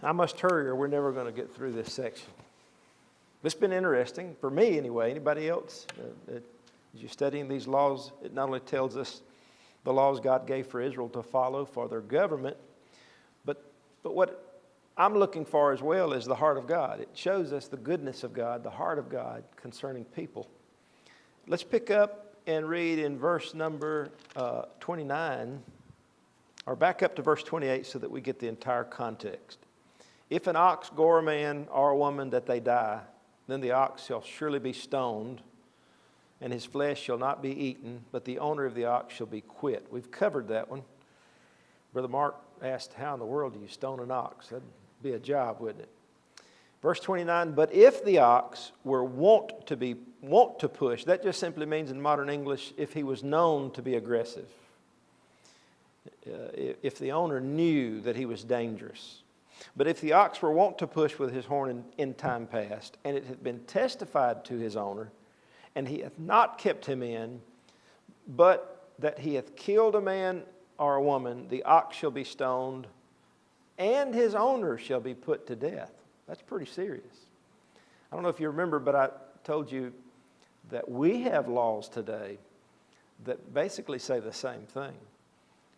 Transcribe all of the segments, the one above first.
I must hurry or we're never going to get through this section. It's been interesting, for me anyway. Anybody else? As you're studying these laws, it not only tells us the laws God gave for Israel to follow for their government, but what I'm looking for as well is the heart of God. It shows us the goodness of God, the heart of God concerning people. Let's pick up and read in verse number 29, or back up to verse 28 so that we get the entire context. If an ox gore a man or a woman that they die, then the ox shall surely be stoned, and his flesh shall not be eaten, but the owner of the ox shall be quit. We've covered that one. Brother Mark asked, how in the world do you stone an ox? That'd be a job, wouldn't it? Verse 29, but if the ox were wont to push, that just simply means in modern English, if he was known to be aggressive. If the owner knew that he was dangerous. But if the ox were wont to push with his horn in time past, and it had been testified to his owner, and he hath not kept him in, but that he hath killed a man or a woman, the ox shall be stoned, and his owner shall be put to death. That's pretty serious. I don't know if you remember, but I told you that we have laws today that basically say the same thing.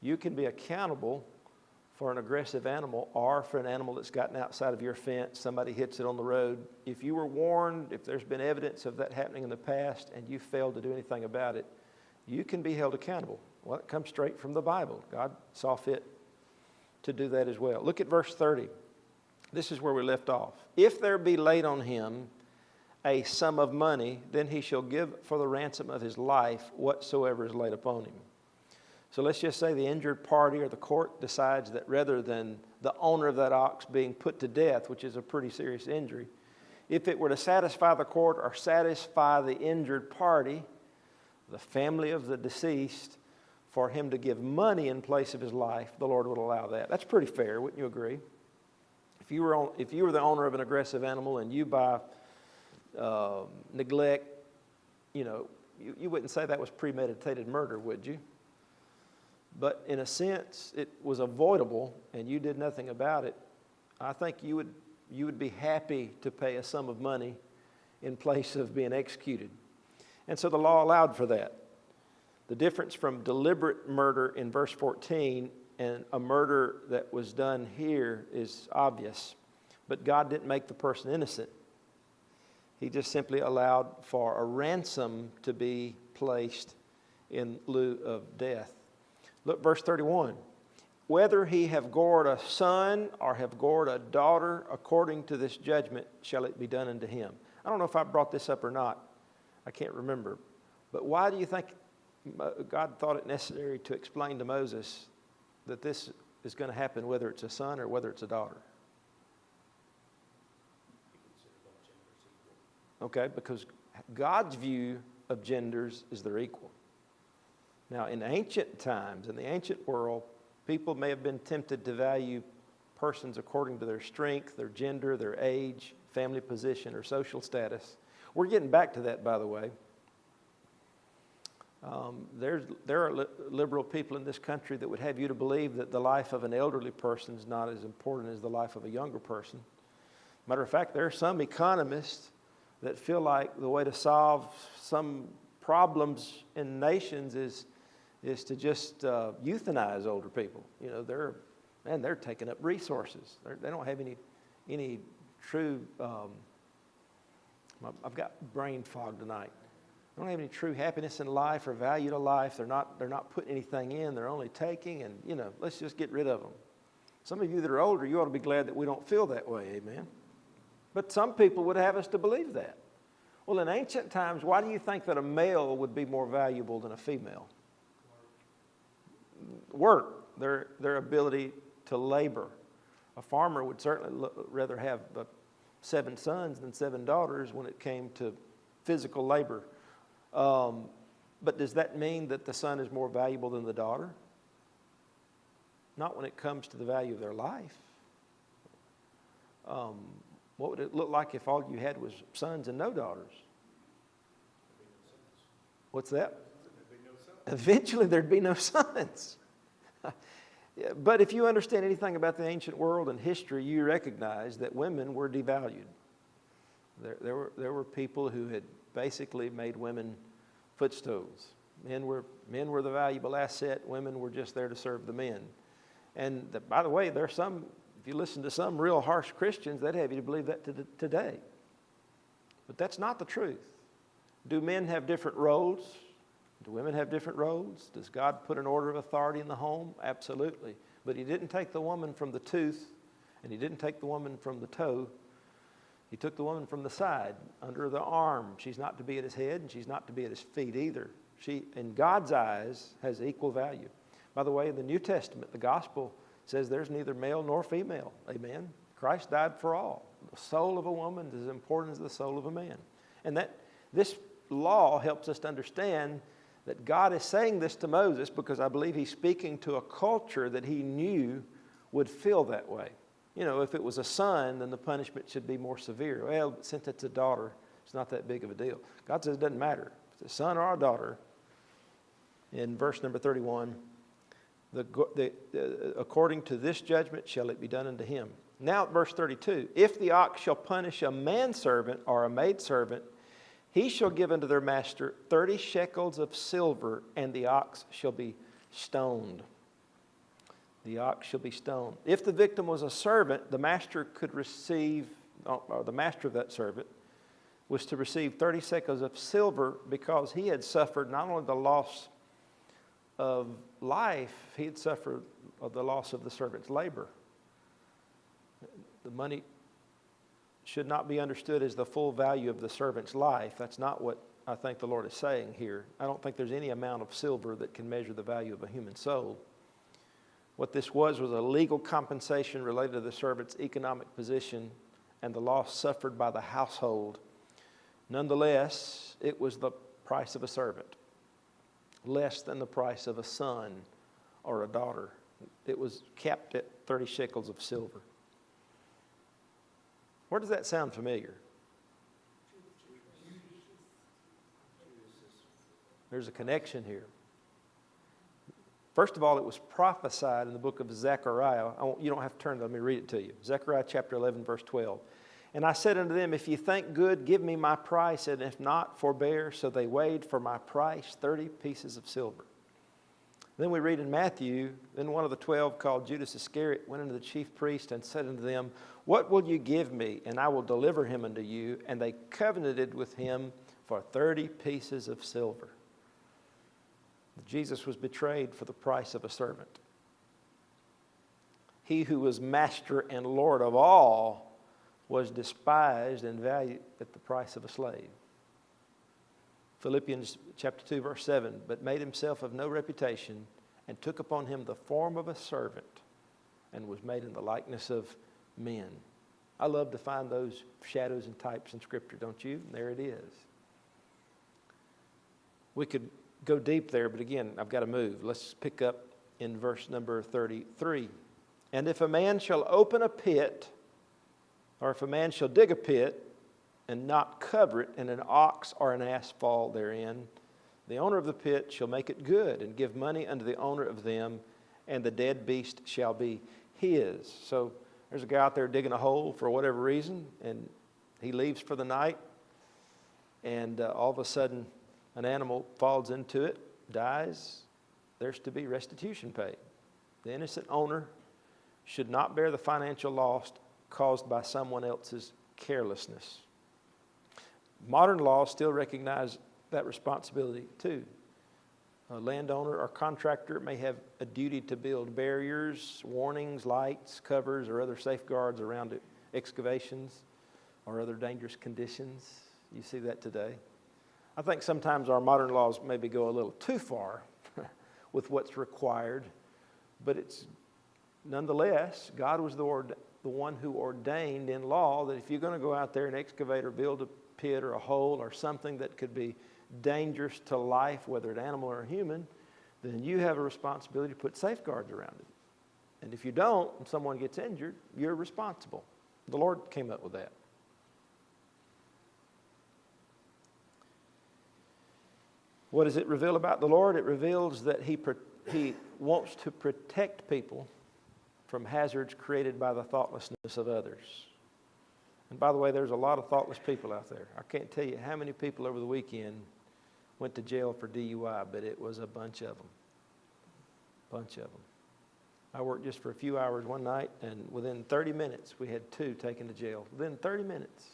You can be accountable for an aggressive animal or for an animal that's gotten outside of your fence, somebody hits it on the road. If you were warned, if there's been evidence of that happening in the past and you failed to do anything about it, you can be held accountable. Well, it comes straight from the Bible. God saw fit to do that as well. Look at verse 30. This is where we left off. If there be laid on him a sum of money, then he shall give for the ransom of his life whatsoever is laid upon him. So let's just say the injured party or the court decides that rather than the owner of that ox being put to death, which is a pretty serious injury, if it were to satisfy the court or satisfy the injured party, the family of the deceased, for him to give money in place of his life, the Lord would allow that. That's pretty fair, wouldn't you agree? If you were the owner of an aggressive animal and you by neglect, you wouldn't say that was premeditated murder, would you? But in a sense, it was avoidable and you did nothing about it. I think you would be happy to pay a sum of money in place of being executed. And so the law allowed for that. The difference from deliberate murder in verse 14 and a murder that was done here is obvious. But God didn't make the person innocent. He just simply allowed for a ransom to be placed in lieu of death. Look, verse 31. Whether he have gored a son or have gored a daughter, according to this judgment shall it be done unto him. I don't know if I brought this up or not. I can't remember. But why do you think God thought it necessary to explain to Moses that this is going to happen whether it's a son or whether it's a daughter? Okay, because God's view of genders is they're equal. Now, in ancient times, in the ancient world, people may have been tempted to value persons according to their strength, their gender, their age, family position, or social status. We're getting back to that, by the way. There are liberal people in this country that would have you to believe that the life of an elderly person is not as important as the life of a younger person. Matter of fact, there are some economists that feel like the way to solve some problems in nations is to just euthanize older people. They're taking up resources. They don't have any true. I've got brain fog tonight. They don't have any true happiness in life or value to life. They're not putting anything in. They're only taking, and let's just get rid of them. Some of you that are older, you ought to be glad that we don't feel that way. Amen. But some people would have us to believe that. Well, in ancient times, why do you think that a male would be more valuable than a female? Work, their ability to labor. A farmer would certainly rather have 7 sons than 7 daughters when it came to physical labor. But does that mean that the son is more valuable than the daughter? Not when it comes to the value of their life. What would it look like if all you had was sons and no daughters? What's that? Eventually there'd be no sons. But if you understand anything about the ancient world and history, you recognize that women were devalued. There were people who had basically made women footstools. Men were the valuable asset. Women were just there to serve the men. And by the way, if you listen to some real harsh Christians, they'd have you to believe that today. But that's not the truth. Do men have different roles? Do women have different roles? Does God put an order of authority in the home? Absolutely. But He didn't take the woman from the tooth, and He didn't take the woman from the toe. He took the woman from the side, under the arm. She's not to be at his head, and she's not to be at his feet either. She, in God's eyes, has equal value. By the way, in the New Testament, the gospel says there's neither male nor female. Amen? Christ died for all. The soul of a woman is as important as the soul of a man. And this law helps us to understand that God is saying this to Moses because I believe He's speaking to a culture that He knew would feel that way. You know, if it was a son, then the punishment should be more severe. Well, since it's a daughter, it's not that big of a deal. God says it doesn't matter. If it's a son or a daughter, in verse number 31, according to this judgment shall it be done unto him. Now at verse 32, if the ox shall punish a manservant or a maidservant, he shall give unto their master 30 shekels of silver, and the ox shall be stoned. The ox shall be stoned. If the victim was a servant, the master could receive, or the master of that servant was to receive 30 shekels of silver because he had suffered not only the loss of life, he had suffered the loss of the servant's labor. The money should not be understood as the full value of the servant's life. That's not what I think the Lord is saying here. I don't think there's any amount of silver that can measure the value of a human soul. What this was a legal compensation related to the servant's economic position and the loss suffered by the household. Nonetheless, it was the price of a servant, less than the price of a son or a daughter. It was capped at 30 shekels of silver. Where does that sound familiar? There's a connection here. First of all, it was prophesied in the book of Zechariah. You don't have to turn, let me read it to you. Zechariah chapter 11, verse 12. And I said unto them, if ye think good, give me my price, and if not, forbear. So they weighed for my price 30 pieces of silver. Then we read in Matthew, then one of the 12 called Judas Iscariot went unto the chief priest and said unto them, what will you give me, and I will deliver him unto you? And they covenanted with him for 30 pieces of silver. Jesus was betrayed for the price of a servant. He who was master and Lord of all was despised and valued at the price of a slave. Philippians chapter 2, verse 7, but made himself of no reputation and took upon him the form of a servant and was made in the likeness of men. I love to find those shadows and types in Scripture, don't you? And there it is. We could go deep there, but again, I've got to move. Let's pick up in verse number 33. And if a man shall open a pit, or if a man shall dig a pit, and not cover it, and an ox or an ass fall therein, the owner of the pit shall make it good, and give money unto the owner of them, and the dead beast shall be his. So there's a guy out there digging a hole for whatever reason, and he leaves for the night, and all of a sudden an animal falls into it, dies. There's to be restitution paid. The innocent owner should not bear the financial loss caused by someone else's carelessness. Modern laws still recognize that responsibility too. A landowner or contractor may have a duty to build barriers, warnings, lights, covers, or other safeguards around excavations or other dangerous conditions. You see that today. I think sometimes our modern laws maybe go a little too far with what's required, but it's nonetheless, God was the one who ordained in law that if you're going to go out there and excavate or build a pit or a hole or something that could be dangerous to life, whether it's animal or human, then you have a responsibility to put safeguards around it. And if you don't, and someone gets injured, you're responsible. The Lord came up with that. What does it reveal about the Lord? It reveals that He wants to protect people from hazards created by the thoughtlessness of others. And by the way, there's a lot of thoughtless people out there. I can't tell you how many people over the weekend went to jail for DUI, but it was a bunch of them. Bunch of them. I worked just for a few hours one night, and within 30 minutes, we had 2 taken to jail. Within 30 minutes,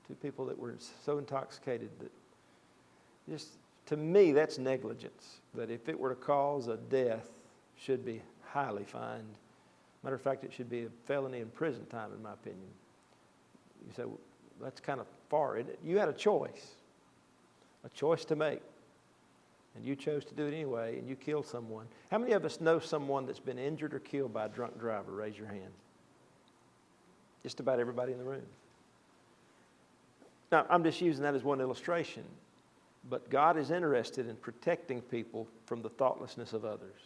2 people that were so intoxicated that just, to me, that's negligence. That if it were to cause a death, should be highly fined. Matter of fact, it should be a felony in prison time, in my opinion. You say, well, that's kind of far, isn't it? You had a choice to make. And you chose to do it anyway, and you killed someone. How many of us know someone that's been injured or killed by a drunk driver? Raise your hand. Just about everybody in the room. Now, I'm just using that as one illustration. But God is interested in protecting people from the thoughtlessness of others.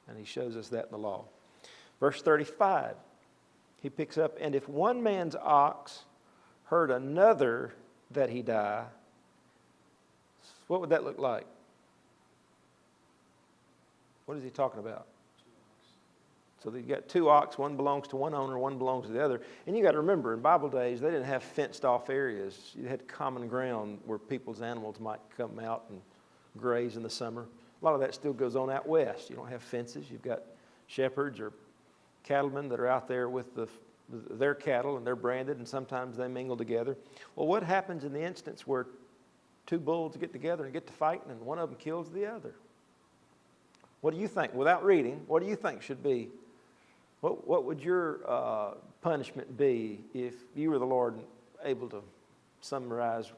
And He shows us that in the law. Verse 35, He picks up, and if one man's ox hurt another that he die, what would that look like? What is he talking about? So you've got 2 ox, one belongs to one owner, one belongs to the other. And you got to remember, in Bible days, they didn't have fenced off areas. You had common ground where people's animals might come out and graze in the summer. A lot of that still goes on out west. You don't have fences. You've got shepherds or cattlemen that are out there with their cattle, and they're branded, and sometimes they mingle together. Well, what happens in the instance where 2 bulls get together and get to fighting, and one of them kills the other? What do you think? Without reading, what do you think should be? What would your punishment be if you were the Lord able to summarize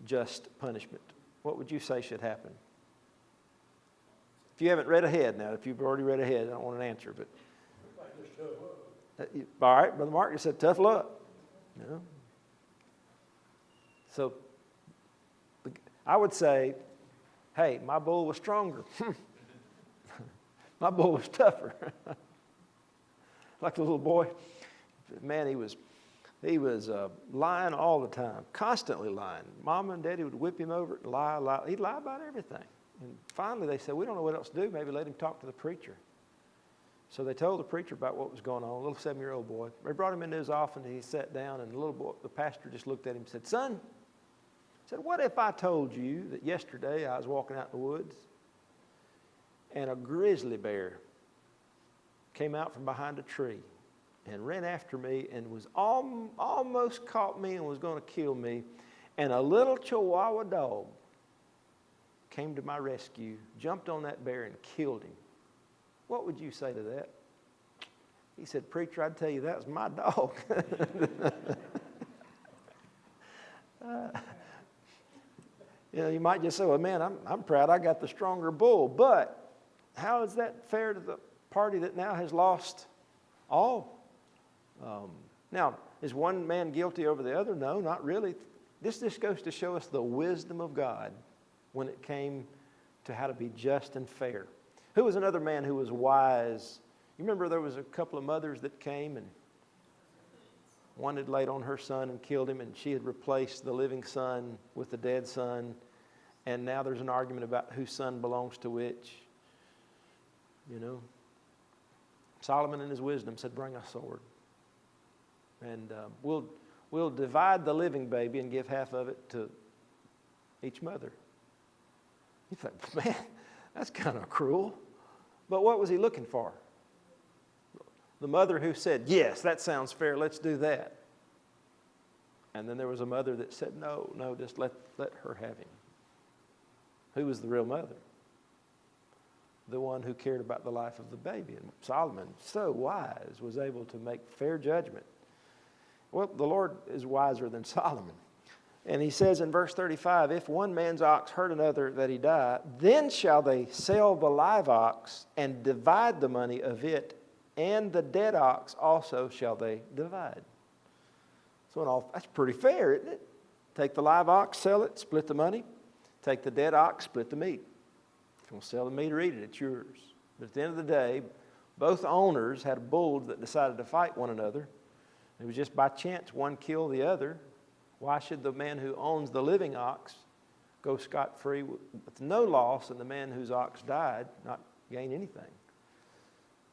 just punishment? What would you say should happen? If you haven't read ahead now, if you've already read ahead, I don't want an answer, but all right, Brother Mark just said tough luck. You know? So I would say, hey, my bull was stronger. My bull was tougher. Like the little boy, man, he was lying all the time, constantly lying. Mama and Daddy would whip him over and lie. He'd lie about everything. And finally they said, we don't know what else to do. Maybe let him talk to the preacher. So they told the preacher about what was going on, a little 7-year-old boy. They brought him into his office, and he sat down, and the pastor just looked at him and said, son, what if I told you that yesterday I was walking out in the woods and a grizzly bear came out from behind a tree and ran after me and was almost caught me and was going to kill me, and a little Chihuahua dog came to my rescue, jumped on that bear and killed him? What would you say to that? He said, preacher, I'd tell you that was my dog. You might just say, well, man, I'm proud I got the stronger bull. But how is that fair to the party that now has lost all? Now, is one man guilty over the other? No, not really. This just goes to show us the wisdom of God when it came to how to be just and fair. Who was another man who was wise? You remember there was a couple of mothers that came, and one had laid on her son and killed him, and she had replaced the living son with the dead son. And now there's an argument about whose son belongs to which. Solomon in his wisdom said, bring a sword. And we'll divide the living baby and give half of it to each mother. You think, man, that's kind of cruel. But what was he looking for? The mother who said, yes, that sounds fair, let's do that. And then there was a mother that said, no, just let her have him. Who was the real mother? The one who cared about the life of the baby. And Solomon, so wise, was able to make fair judgment. Well, the Lord is wiser than Solomon. And he says in verse 35, if one man's ox hurt another that he die, then shall they sell the live ox and divide the money of it, and the dead ox also shall they divide. So that's pretty fair, isn't it? Take the live ox, sell it, split the money. Take the dead ox, split the meat. If you want to sell the meat or eat it, it's yours. But at the end of the day, both owners had bulls that decided to fight one another. It was just by chance one killed the other. Why should the man who owns the living ox go scot-free with no loss, and the man whose ox died not gain anything?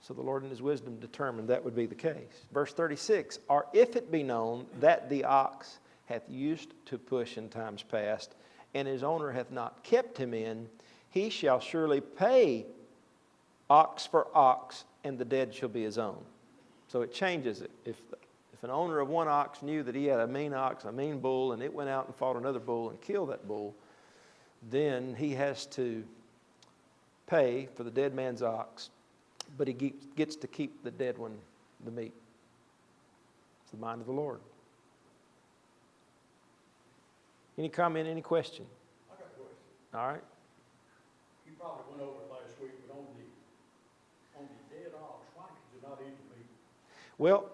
So the Lord in his wisdom determined that would be the case. Verse 36, or if it be known that the ox hath used to push in times past, and his owner hath not kept him in, he shall surely pay ox for ox, and the dead shall be his own. So it changes it. If an owner of one ox knew that he had a mean ox, a mean bull, and it went out and fought another bull and killed that bull, then he has to pay for the dead man's ox, but he gets to keep the dead one, the meat. It's the mind of the Lord. Any comment, any question? I got a question. All right. You probably went over it last week, but on the dead ox, why could you not eat the meat? Well,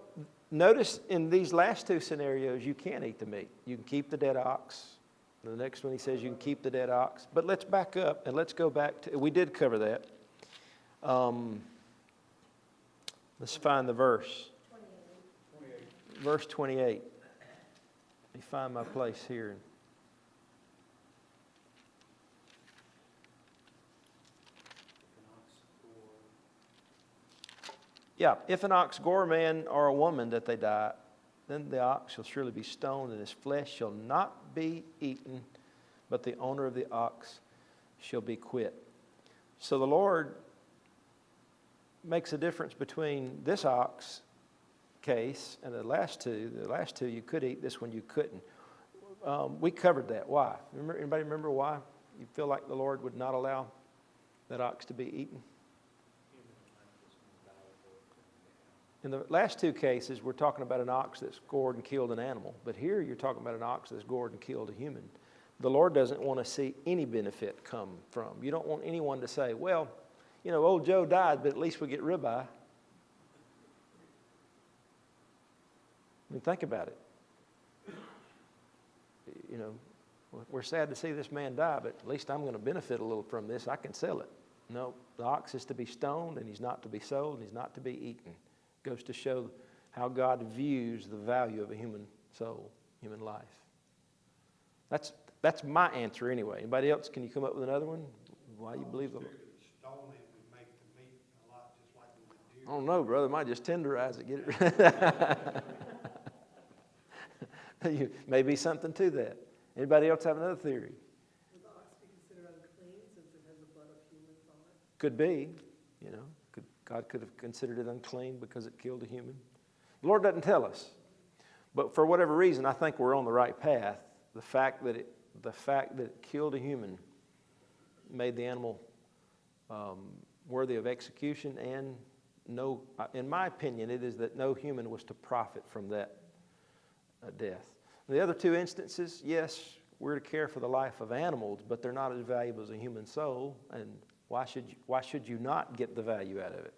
notice in these last two scenarios, you can't eat the meat. You can keep the dead ox. The next one he says you can keep the dead ox. But let's back up and let's go back to, we did cover that. Let's find the verse. 28. Verse 28. Let me find my place here. Yeah, if an ox gore a man or a woman that they die, then the ox shall surely be stoned, and his flesh shall not be eaten, but the owner of the ox shall be quit. So the Lord makes a difference between this ox case and the last two. The last two you could eat, this one you couldn't. We covered that. Why? Anybody remember why you feel like the Lord would not allow that ox to be eaten? In the last two cases, we're talking about an ox that's gored and killed an animal. But here you're talking about an ox that's gored and killed a human. The Lord doesn't want to see any benefit come from. You don't want anyone to say, well, you know, old Joe died, but at least we get ribeye. I mean, think about it. You know, we're sad to see this man die, but at least I'm going to benefit a little from this. I can sell it. No, the ox is to be stoned, and he's not to be sold, and he's not to be eaten. Goes to show how God views the value of a human soul, human life. That's my answer anyway. Anybody else? Can you come up with another one? Why you believe the Lord? Stoning would make the meat a lot just like we would do. I don't know, brother. Might just tenderize it, get it. Maybe something to that. Anybody else have another theory? Would the ox be considered unclean since it has the blood of humans on it? Could be, you know. God could have considered it unclean because it killed a human. The Lord doesn't tell us. But for whatever reason, I think we're on the right path. The fact that it killed a human made the animal worthy of execution, and in my opinion, it is that no human was to profit from that death. The other two instances, yes, we're to care for the life of animals, but they're not as valuable as a human soul, and why should you not get the value out of it?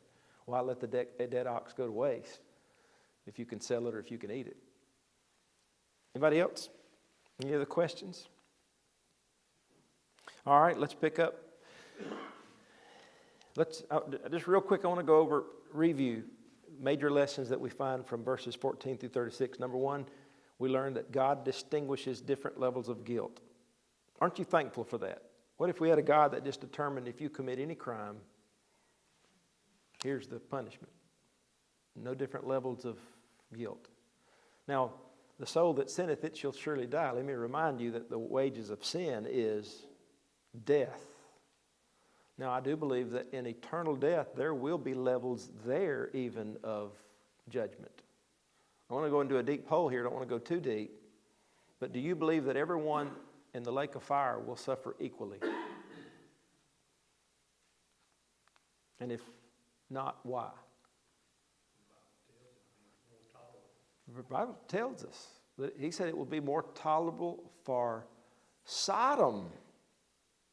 Why let the dead ox go to waste if you can sell it or if you can eat it? Anybody else? Any other questions? All right, let's pick up. Just real quick, I want to review major lessons that we find from verses 14 through 36. Number one, we learned that God distinguishes different levels of guilt. Aren't you thankful for that? What if we had a God that just determined if you commit any crime, here's the punishment? No different levels of guilt. Now, the soul that sinneth, it shall surely die. Let me remind you that the wages of sin is death. Now, I do believe that in eternal death, there will be levels there even of judgment. I want to go into a deep hole here. I don't want to go too deep. But do you believe that everyone in the lake of fire will suffer equally? And if not, why? The Bible tells us that he said it will be more tolerable for Sodom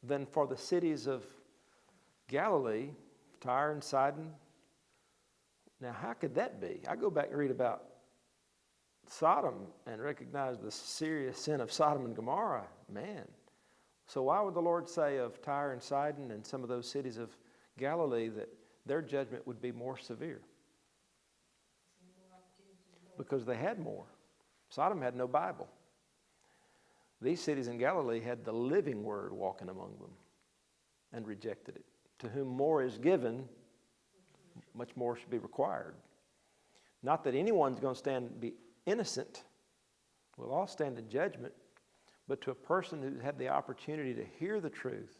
than for the cities of Galilee, Tyre and Sidon. Now, how could that be? I go back and read about Sodom and recognize the serious sin of Sodom and Gomorrah. Man. So why would the Lord say of Tyre and Sidon and some of those cities of Galilee that their judgment would be more severe? Because they had more. Sodom had no Bible. These cities in Galilee had the living word walking among them and rejected it. To whom more is given, much more should be required. Not that anyone's going to stand and be innocent. We'll all stand in judgment. But to a person who's had the opportunity to hear the truth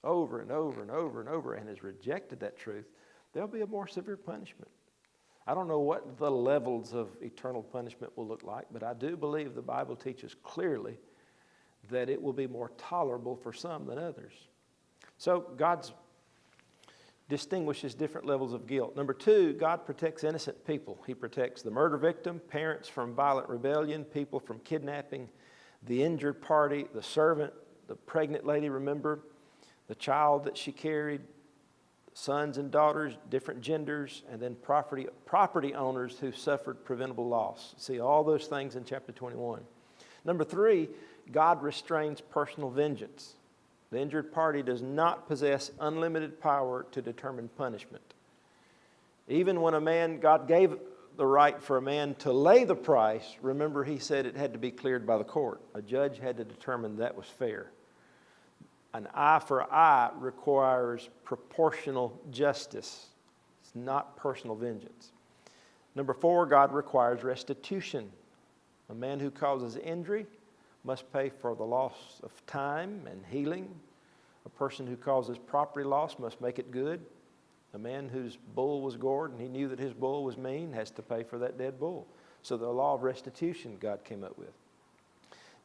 over and over and over and over and has rejected that truth, there'll be a more severe punishment. I don't know what the levels of eternal punishment will look like, but I do believe the Bible teaches clearly that it will be more tolerable for some than others. So God distinguishes different levels of guilt. Number two, God protects innocent people. He protects the murder victim, parents from violent rebellion, people from kidnapping, the injured party, the servant, the pregnant lady, remember, the child that she carried, sons and daughters, different genders, and then property owners who suffered preventable loss. See all those things in chapter 21. Number three, God restrains personal vengeance. The injured party does not possess unlimited power to determine punishment. Even when God gave the right for a man to lay the price, remember he said it had to be cleared by the court. A judge had to determine that was fair. An eye for eye requires proportional justice. It's not personal vengeance. Number four, God requires restitution. A man who causes injury must pay for the loss of time and healing. A person who causes property loss must make it good. A man whose bull was gored and he knew that his bull was mean has to pay for that dead bull. So the law of restitution God came up with.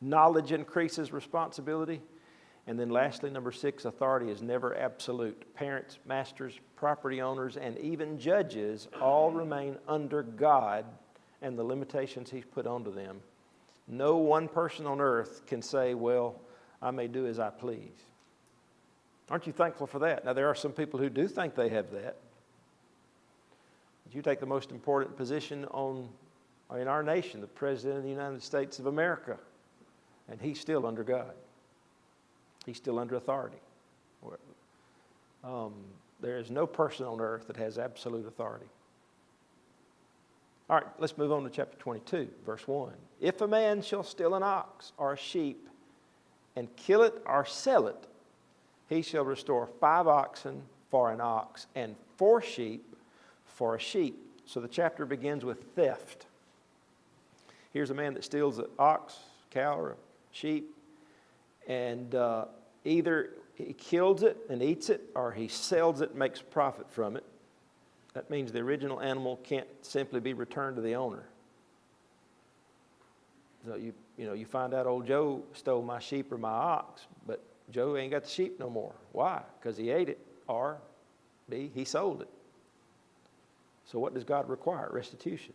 Knowledge increases responsibility. And then lastly, number six, authority is never absolute. Parents, masters, property owners, and even judges all remain under God and the limitations He's put onto them. No one person on earth can say, well, I may do as I please. Aren't you thankful for that? Now, there are some people who do think they have that. But you take the most important position in our nation, the President of the United States of America, and he's still under God. He's still under authority. There is no person on earth that has absolute authority. All right, let's move on to chapter 22, verse 1. If a man shall steal an ox or a sheep and kill it or sell it, he shall restore 5 oxen for an ox and 4 sheep for a sheep. So the chapter begins with theft. Here's a man that steals an ox, cow, or a sheep, and either he kills it and eats it, or he sells it and makes profit from it. That means the original animal can't simply be returned to the owner. So you find out old Joe stole my sheep or my ox, but Joe ain't got the sheep no more. Why? Because he ate it, or B, he sold it. So what does God require? Restitution.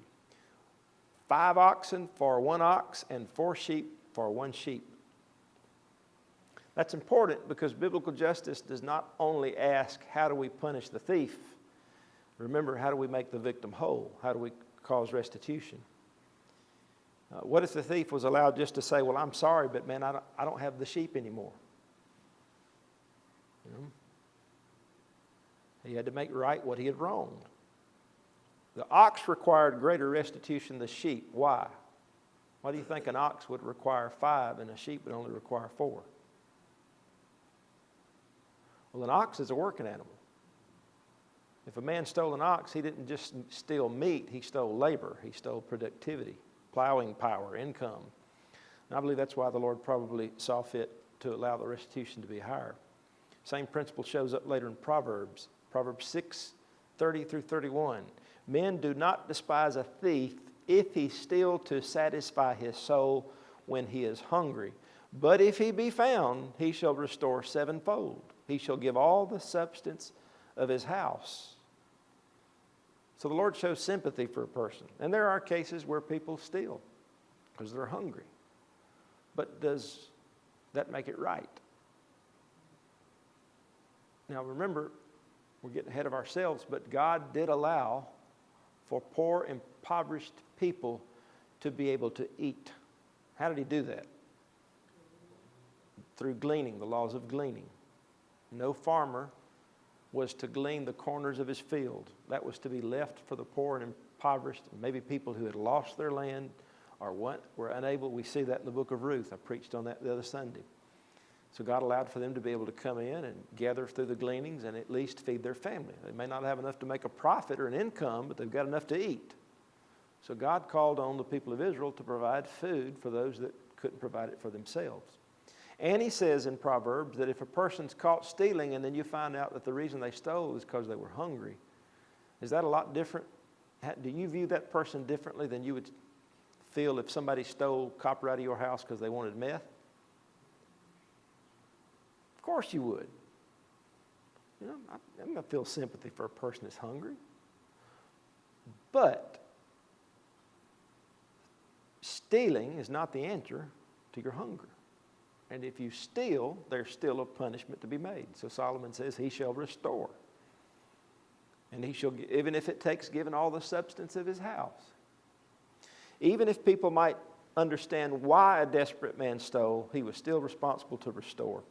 5 oxen for 1 ox and 4 sheep for 1 sheep. That's important because biblical justice does not only ask, how do we punish the thief? Remember, how do we make the victim whole? How do we cause restitution? What if the thief was allowed just to say, well, I'm sorry, but man, I don't have the sheep anymore? He had to make right what he had wronged. The ox required greater restitution than the sheep. Why? Why do you think an ox would require 5 and a sheep would only require 4? Well, an ox is a working animal. If a man stole an ox, he didn't just steal meat, he stole labor, he stole productivity, plowing power, income. And I believe that's why the Lord probably saw fit to allow the restitution to be higher. Same principle shows up later in Proverbs. Proverbs 6:30 through 31. Men do not despise a thief if he steal to satisfy his soul when he is hungry. But if he be found, he shall restore 7-fold. He shall give all the substance of his house. So the Lord shows sympathy for a person. And there are cases where people steal because they're hungry. But does that make it right? Now remember, we're getting ahead of ourselves, but God did allow for poor, impoverished people to be able to eat. How did He do that? Through gleaning, the laws of gleaning. No farmer was to glean the corners of his field. That was to be left for the poor and impoverished, maybe people who had lost their land or were unable. We see that in the book of Ruth. I preached on that the other Sunday. So God allowed for them to be able to come in and gather through the gleanings and at least feed their family. They may not have enough to make a profit or an income, but they've got enough to eat. So God called on the people of Israel to provide food for those that couldn't provide it for themselves. And he says in Proverbs that if a person's caught stealing and then you find out that the reason they stole is because they were hungry, is that a lot different? Do you view that person differently than you would feel if somebody stole copper out of your house because they wanted meth? Of course you would. You know, I'm going to feel sympathy for a person that's hungry. But stealing is not the answer to your hunger. And if you steal, there's still a punishment to be made. So Solomon says, he shall restore. And he shall, even if it takes giving all the substance of his house. Even if people might understand why a desperate man stole, he was still responsible to restore.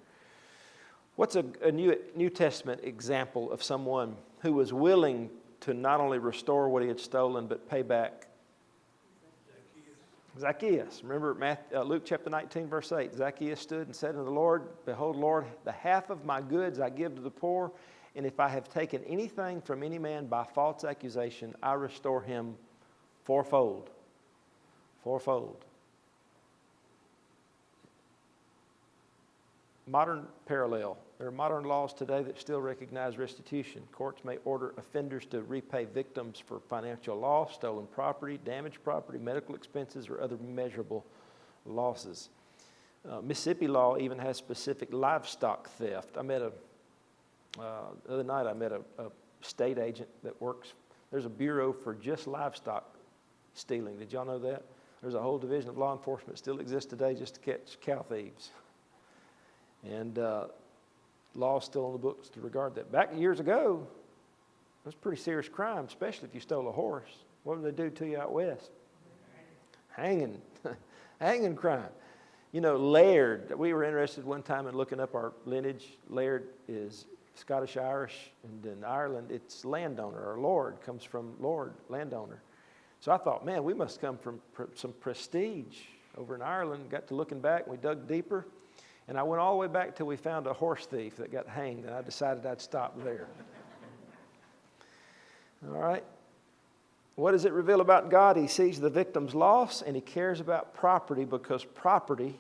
What's a New Testament example of someone who was willing to not only restore what he had stolen, but pay back? Zacchaeus. Remember Luke chapter 19, verse 8. Zacchaeus stood and said unto the Lord, Behold, Lord, the half of my goods I give to the poor, and if I have taken anything from any man by false accusation, I restore him fourfold. Fourfold. Modern parallel. There are modern laws today that still recognize restitution. Courts may order offenders to repay victims for financial loss, stolen property, damaged property, medical expenses, or other measurable losses. Mississippi law even has specific livestock theft. The other night I met a state agent that works. There's a bureau for just livestock stealing. Did y'all know that? There's a whole division of law enforcement that still exists today just to catch cow thieves. And law's still on the books to regard that. Back years ago, it was a pretty serious crime, especially if you stole a horse. What would they do to you out west? Hanging. Hanging crime. You know, Laird, we were interested one time in looking up our lineage. Laird is Scottish-Irish, and in Ireland it's landowner, or lord, comes from lord, landowner. So I thought, man, we must come from some prestige over in Ireland. Got to looking back, and we dug deeper. And I went all the way back till we found a horse thief that got hanged, and I decided I'd stop there. All right. What does it reveal about God? He sees the victim's loss, and he cares about property because property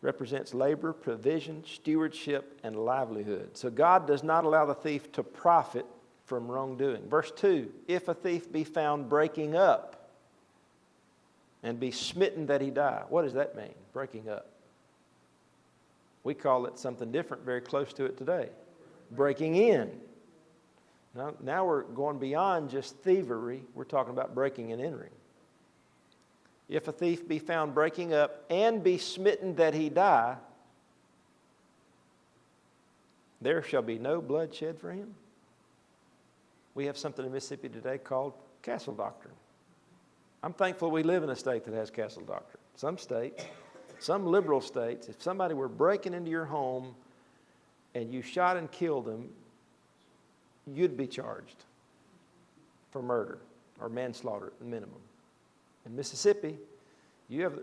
represents labor, provision, stewardship, and livelihood. So God does not allow the thief to profit from wrongdoing. Verse 2, if a thief be found breaking up and be smitten that he die. What does that mean, breaking up? We call it something different, very close to it today. Breaking in. Now we're going beyond just thievery. We're talking about breaking and entering. If a thief be found breaking up and be smitten that he die, there shall be no blood shed for him. We have something in Mississippi today called castle doctrine. I'm thankful we live in a state that has castle doctrine. Some states, some liberal states, if somebody were breaking into your home and you shot and killed them, you'd be charged for murder or manslaughter at the minimum. In Mississippi,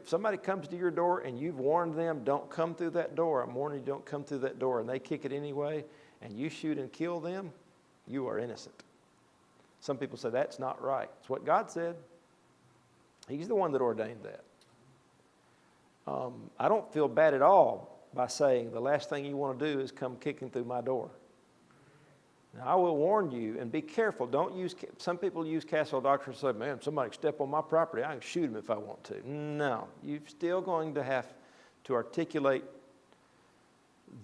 somebody comes to your door and you've warned them, don't come through that door. I'm warning you, don't come through that door. And they kick it anyway, and you shoot and kill them, you are innocent. Some people say that's not right. It's what God said. He's the one that ordained that. I don't feel bad at all by saying the last thing you want to do is come kicking through my door. Now, I will warn you, and be careful. Some people use castle doctrine and say, man, somebody step on my property, I can shoot him if I want to. No, you're still going to have to articulate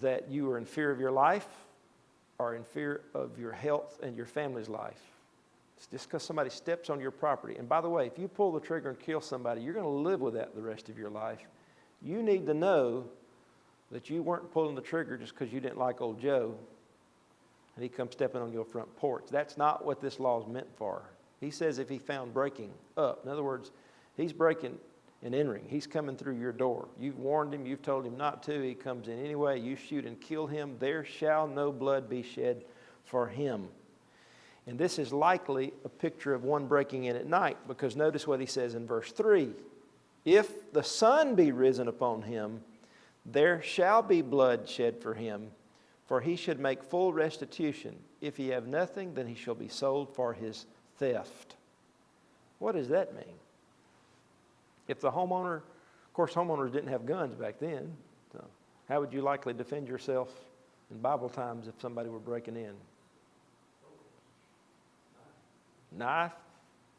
that you are in fear of your life or in fear of your health and your family's life. It's just because somebody steps on your property. And by the way, if you pull the trigger and kill somebody, you're going to live with that the rest of your life. You need to know that you weren't pulling the trigger just because you didn't like old Joe and he comes stepping on your front porch. That's not what this law is meant for. He says if he found breaking up. In other words, he's breaking and entering. He's coming through your door. You've warned him. You've told him not to. He comes in anyway. You shoot and kill him. There shall no blood be shed for him. And this is likely a picture of one breaking in at night, because notice what he says in verse 3. If the sun be risen upon him, there shall be blood shed for him, for he should make full restitution. If he have nothing, then he shall be sold for his theft. What does that mean? If the homeowner, of course, homeowners didn't have guns back then, so how would you likely defend yourself in Bible times if somebody were breaking in? Knife,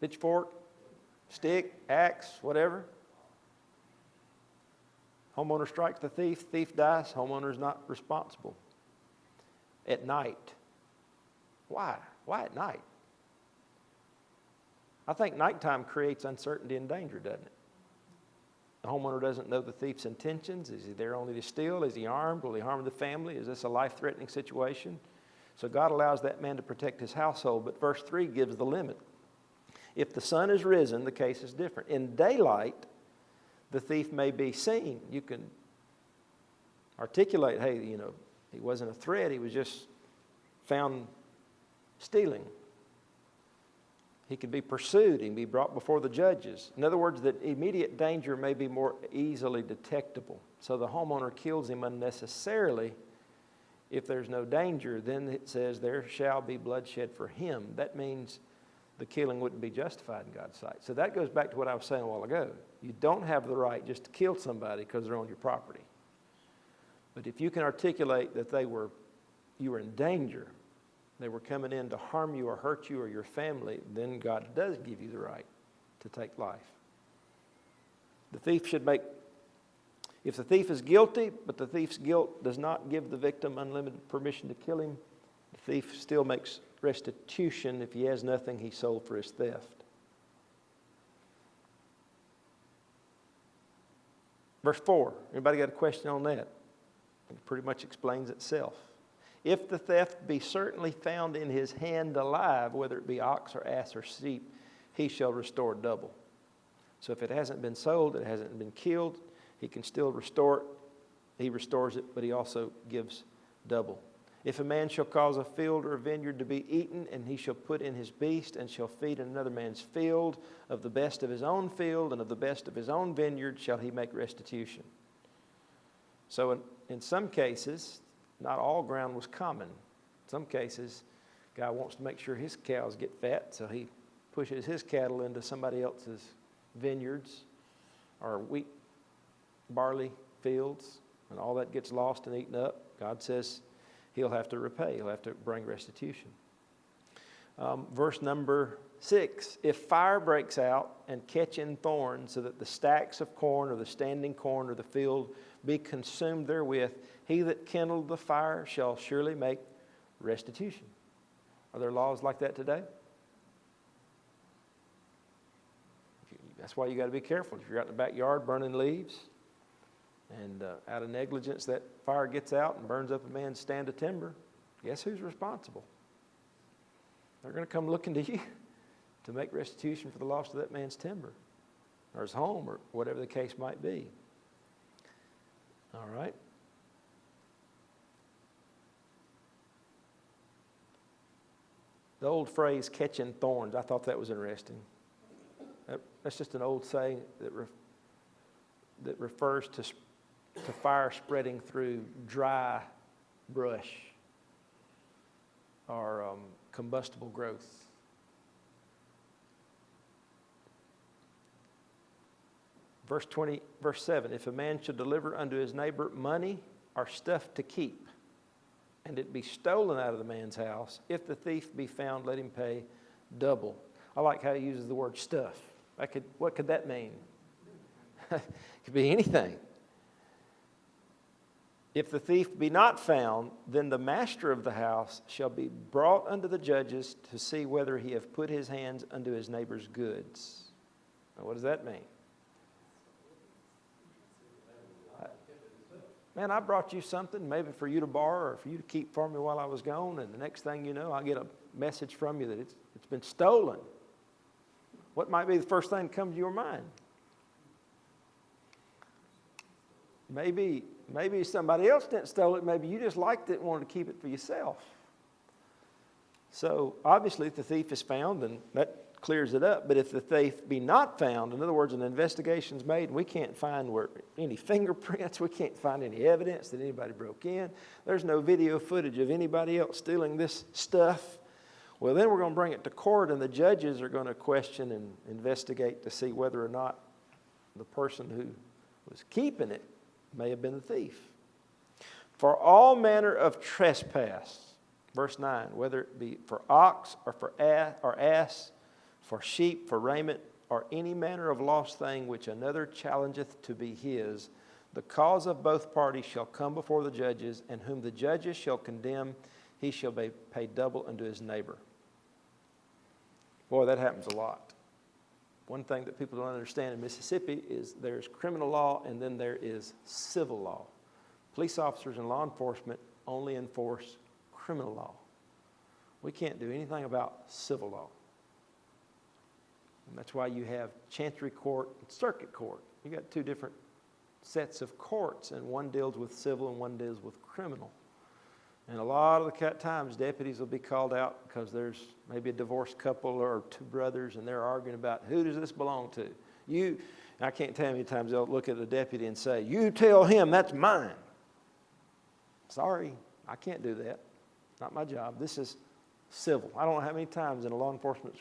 pitchfork, stick, axe, whatever. Homeowner strikes the thief, thief dies, homeowner's not responsible. At night. Why? Why at night? I think nighttime creates uncertainty and danger, doesn't it? The homeowner doesn't know the thief's intentions. Is he there only to steal? Is he armed? Will he harm the family? Is this a life-threatening situation? So God allows that man to protect his household, but verse 3 gives the limit. If the sun is risen, the case is different. In daylight, the thief may be seen. You can articulate, hey, he wasn't a threat, he was just found stealing. He could be pursued, he can be brought before the judges. In other words, that immediate danger may be more easily detectable. So the homeowner kills him unnecessarily. If there's no danger, then it says there shall be bloodshed for him. That means the killing wouldn't be justified in God's sight. So that goes back to what I was saying a while ago. You don't have the right just to kill somebody because they're on your property. But if you can articulate that you were in danger, they were coming in to harm you or hurt you or your family, then God does give you the right to take life. The thief should make, if the thief is guilty, but the thief's guilt does not give the victim unlimited permission to kill him, the thief still makes restitution. If he has nothing, he's sold for his theft. Verse 4, anybody got a question on that? It pretty much explains itself. If the theft be certainly found in his hand alive, whether it be ox or ass or sheep, he shall restore double. So if it hasn't been sold, it hasn't been killed, he can still restore it. He restores it, but he also gives double. If a man shall cause a field or a vineyard to be eaten, and he shall put in his beast, and shall feed in another man's field, of the best of his own field, and of the best of his own vineyard, shall he make restitution. So in some cases, not all ground was common. In some cases, a guy wants to make sure his cows get fat, so he pushes his cattle into somebody else's vineyards or wheat, barley fields, and all that gets lost and eaten up. God says he'll have to repay. He'll have to bring restitution. Verse number 6, if fire breaks out and catch in thorns, so that the stacks of corn or the standing corn or the field be consumed therewith, he that kindled the fire shall surely make restitution. Are there laws like that today? That's why you got to be careful. If you're out in the backyard burning leaves, and out of negligence that fire gets out and burns up a man's stand of timber, guess who's responsible? They're going to come looking to you to make restitution for the loss of that man's timber or his home or whatever the case might be. All right. The old phrase, catching thorns, I thought that was interesting. That's just an old saying that refers to fire spreading through dry brush or combustible growth. Verse 7, if a man should deliver unto his neighbor money or stuff to keep, and it be stolen out of the man's house, if the thief be found, let him pay double. I like how he uses the word stuff. What could that mean? It could be anything. If the thief be not found, then the master of the house shall be brought unto the judges to see whether he have put his hands unto his neighbor's goods. Now, what does that mean? Man, I brought you something maybe for you to borrow or for you to keep for me while I was gone, and the next thing you know, I get a message from you that it's been stolen. What might be the first thing that comes to your mind? Maybe somebody else didn't steal it. Maybe you just liked it and wanted to keep it for yourself. So obviously if the thief is found, then that clears it up. But if the thief be not found, in other words, an investigation's made and we can't find any fingerprints, we can't find any evidence that anybody broke in, there's no video footage of anybody else stealing this stuff, well, then we're going to bring it to court, and the judges are going to question and investigate to see whether or not the person who was keeping it may have been the thief. For all manner of trespass, verse 9, whether it be for ox or for ass, for sheep, for raiment, or any manner of lost thing which another challengeth to be his, the cause of both parties shall come before the judges, and whom the judges shall condemn, he shall be paid double unto his neighbor. Boy, that happens a lot. One thing that people don't understand in Mississippi is there's criminal law and then there is civil law. Police officers and law enforcement only enforce criminal law. We can't do anything about civil law. And that's why you have Chancery Court and Circuit Court. You got two different sets of courts, and one deals with civil and one deals with criminal. And a lot of the times deputies will be called out because there's maybe a divorced couple or two brothers and they're arguing about who does this belong to. I can't tell you how many times they'll look at the deputy and say, you tell him that's mine. Sorry, I can't do that. Not my job. This is civil. I don't know how many times in a law enforcement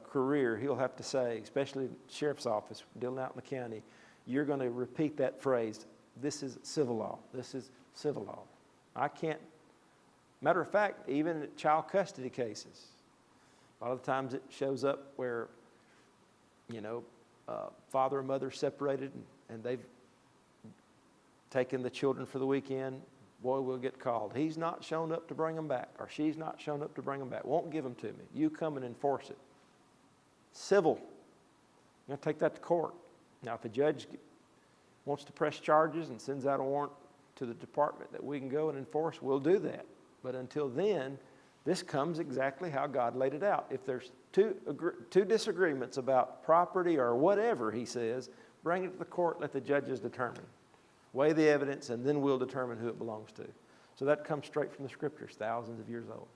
career he'll have to say, especially sheriff's office, dealing out in the county, you're going to repeat that phrase, this is civil law. This is civil law. I can't. Matter of fact, even in child custody cases, a lot of the times it shows up where, father and mother separated and they've taken the children for the weekend. Boy, will get called. He's not shown up to bring them back, or she's not shown up to bring them back. Won't give them to me. You come and enforce it. Civil. You're going to take that to court. Now, if a judge wants to press charges and sends out a warrant to the department that we can go and enforce, we'll do that. But until then, this comes exactly how God laid it out. If there's two disagreements about property or whatever, he says, bring it to the court, let the judges determine. Weigh the evidence, and then we'll determine who it belongs to. So that comes straight from the Scriptures, thousands of years old.